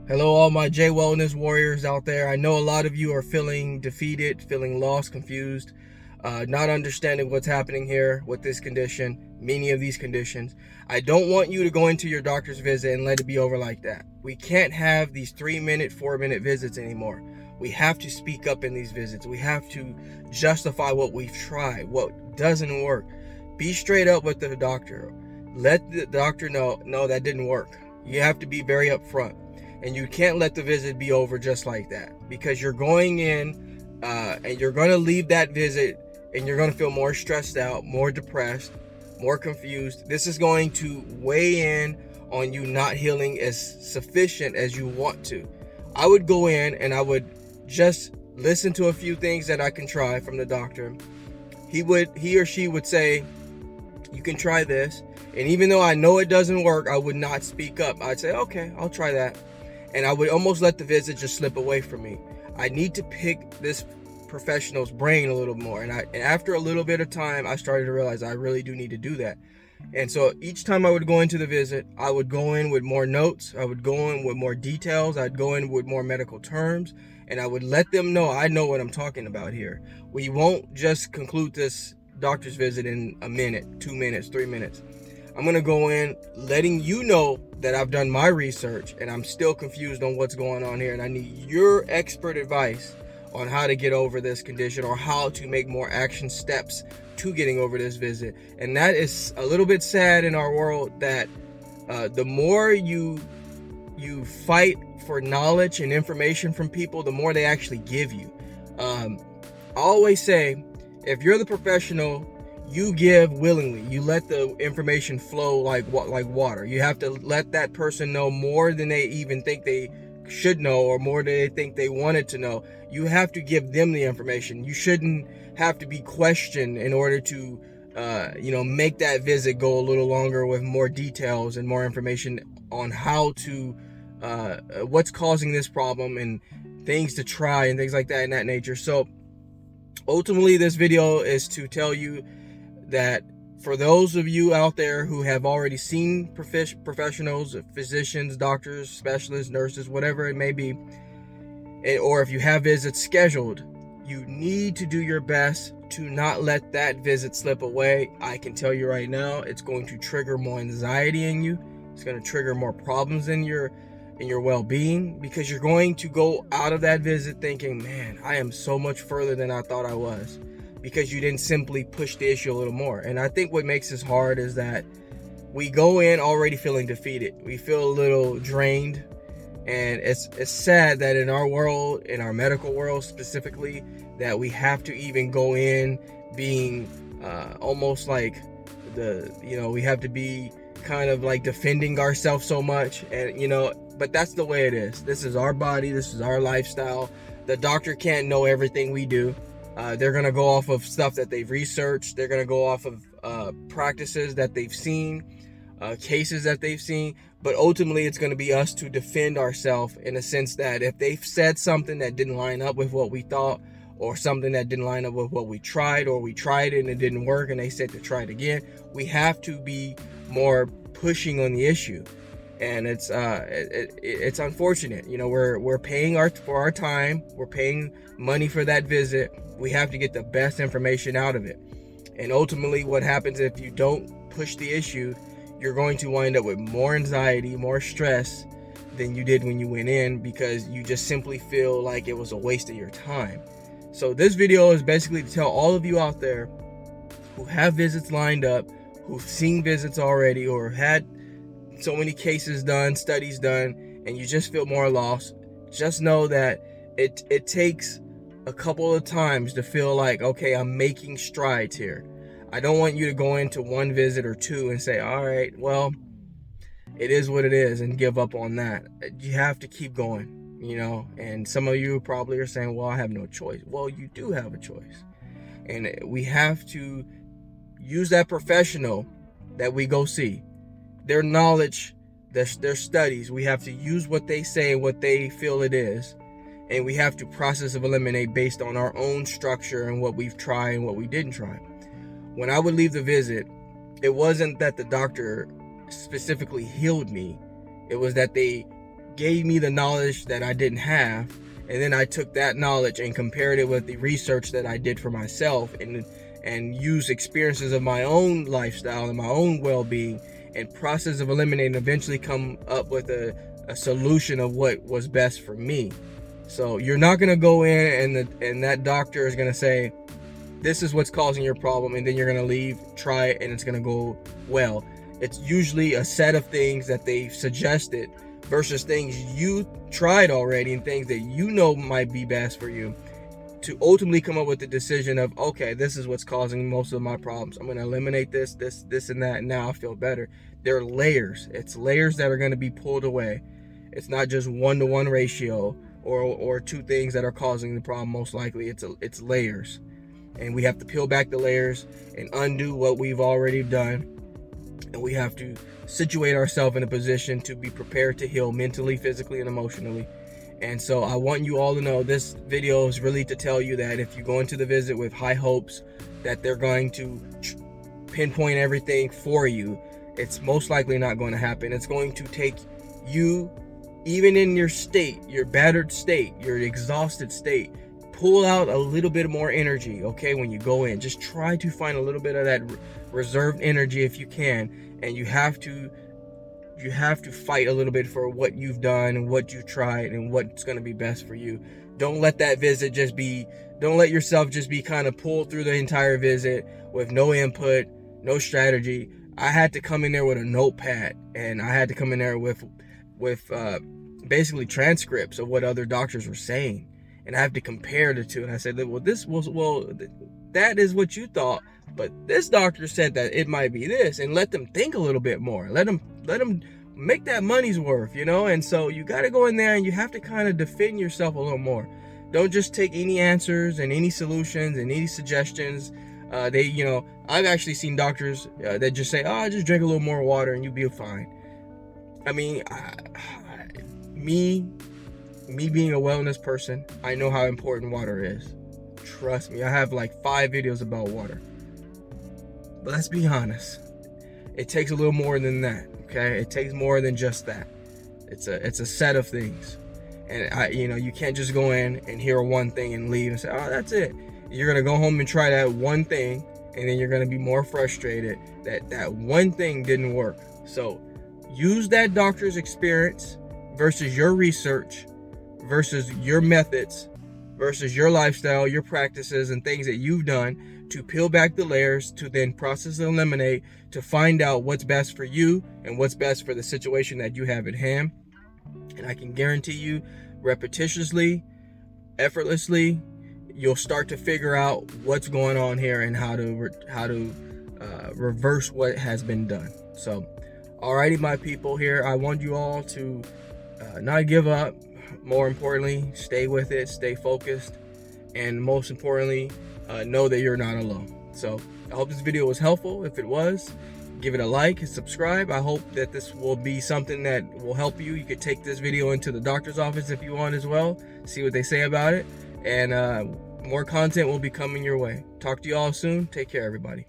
Hello, all my Jaye Wellness warriors out there. I know a lot of you are feeling defeated, feeling lost, confused, not understanding what's happening here with this condition, many of these conditions. I don't want you to go into your doctor's visit and let it be over like that. We can't have these 3-minute, 4-minute visits anymore. We have to speak up in these visits. We have to justify what we've tried, what doesn't work. Be straight up with the doctor. Let the doctor know, no, that didn't work. You have to be very upfront. And you can't let the visit be over just like that, because you're going in and you're going to leave that visit and you're going to feel more stressed out, more depressed, more confused. This is going to weigh in on you not healing as sufficient as you want to. I would go in and I would just listen to a few things that I can try from the doctor. He or she would say, you can try this. And even though I know it doesn't work, I would not speak up. I'd say, okay, I'll try that. And I would almost let the visit just slip away from me. I need to pick this professional's brain a little more. And after a little bit of time, I started to realize I really do need to do that. And so each time I would go into the visit, I would go in with more notes. I would go in with more details. I'd go in with more medical terms. And I would let them know I know what I'm talking about here. We won't just conclude this doctor's visit in a minute, 2 minutes, 3 minutes. I'm going to go in letting you know that I've done my research and I'm still confused on what's going on here. And I need your expert advice on how to get over this condition or how to make more action steps to getting over this visit. And that is a little bit sad in our world, that the more you fight for knowledge and information from people, the more they actually give you. I always say, if you're the professional, you give willingly. You let the information flow like water. You have to let that person know more than they even think they should know, or more than they think they wanted to know. You have to give them the information. You shouldn't have to be questioned in order to make that visit go a little longer with more details and more information on how to what's causing this problem and things to try and things like that in that nature. So ultimately, this video is to tell you that for those of you out there who have already seen professionals, physicians, doctors, specialists, nurses, whatever it may be, or if you have visits scheduled, you need to do your best to not let that visit slip away. I can tell you right now, it's going to trigger more anxiety in you. It's going to trigger more problems in your well-being, because you're going to go out of that visit thinking, man, I am so much further than I thought I was, because you didn't simply push the issue a little more. And I think what makes this hard is that we go in already feeling defeated. We feel a little drained. And it's sad that in our world, in our medical world specifically, that we have to even go in being almost like we have to be kind of like defending ourselves so much. And, but that's the way it is. This is our body. This is our lifestyle. The doctor can't know everything we do. They're going to go off of stuff that they've researched. They're going to go off of practices that they've seen, cases that they've seen. But ultimately, it's going to be us to defend ourselves, in a sense that if they've said something that didn't line up with what we thought, or something that didn't line up with what we tried, or we tried it and it didn't work and they said to try it again, we have to be more pushing on the issue. And it's unfortunate. We're paying for our time. We're paying money for that visit. We have to get the best information out of it. And ultimately, what happens if you don't push the issue, you're going to wind up with more anxiety, more stress than you did when you went in, because you just simply feel like it was a waste of your time. So this video is basically to tell all of you out there who have visits lined up, who've seen visits already, or had so many cases done, studies done, and you just feel more lost. Just know that it takes a couple of times to feel like, okay, I'm making strides here. I don't want you to go into one visit or two and say, all right, well, it is what it is, and give up on that. You have to keep going, and some of you probably are saying, well, I have no choice. Well, you do have a choice. And we have to use that professional that we go see, their knowledge, their studies. We have to use what they say and what they feel it is. And we have to process of eliminate based on our own structure and what we've tried and what we didn't try. When I would leave the visit, it wasn't that the doctor specifically healed me. It was that they gave me the knowledge that I didn't have, and then I took that knowledge and compared it with the research that I did for myself, and used experiences of my own lifestyle and my own well-being and process of eliminating, eventually come up with a solution of what was best for me. So you're not going to go in and that doctor is going to say, this is what's causing your problem, and then you're going to leave, try it, and it's going to go well. It's usually a set of things that they've suggested versus things you tried already and things that you know might be best for you, to ultimately come up with the decision of, okay, this is what's causing most of my problems. I'm going to eliminate this, and that, and now I feel better. There are layers. It's layers that are going to be pulled away. It's not just 1-to-1 ratio or two things that are causing the problem. Most likely it's layers, and we have to peel back the layers and undo what we've already done, and we have to situate ourselves in a position to be prepared to heal mentally, physically, and emotionally. And so I want you all to know, this video is really to tell you that if you go into the visit with high hopes that they're going to pinpoint everything for you, it's most likely not going to happen. It's going to take you, even in your state, your battered state, your exhausted state, pull out a little bit more energy, okay? When you go in, just try to find a little bit of that reserved energy if you can, and you have to fight a little bit for what you've done and what you've tried and what's going to be best for you. Don't let that visit don't let yourself just be kind of pulled through the entire visit with no input, no strategy. I had to come in there with a notepad, and I had to come in there with basically transcripts of what other doctors were saying, and I have to compare the two. And I said, well, that is what you thought, but this doctor said that it might be this, and let them think a little bit more. Let them make that money's worth, And so you got to go in there and you have to kind of defend yourself a little more. Don't just take any answers and any solutions and any suggestions. I've actually seen doctors that just say, oh, just drink a little more water and you'll be fine. I mean, me being a wellness person, I know how important water is. Trust me, I have like 5 videos about water. But let's be honest, it takes a little more than that, okay? It takes more than just that. It's a set of things. And you can't just go in and hear one thing and leave and say, oh, that's it. You're gonna go home and try that one thing, and then you're gonna be more frustrated that one thing didn't work. So use that doctor's experience versus your research, versus your methods, versus your lifestyle, your practices, and things that you've done to peel back the layers, to then process and eliminate, to find out what's best for you and what's best for the situation that you have at hand. And I can guarantee you, repetitiously, effortlessly, you'll start to figure out what's going on here and how to reverse what has been done. So, alrighty, my people here, I want you all to not give up. More importantly, stay with it, stay focused, and most importantly, know that you're not alone. So I hope this video was helpful. If it was, give it a like and subscribe. I hope that this will be something that will help you. You could take this video into the doctor's office if you want as well, see what they say about it, and more content will be coming your way. Talk to you all soon. Take care, everybody.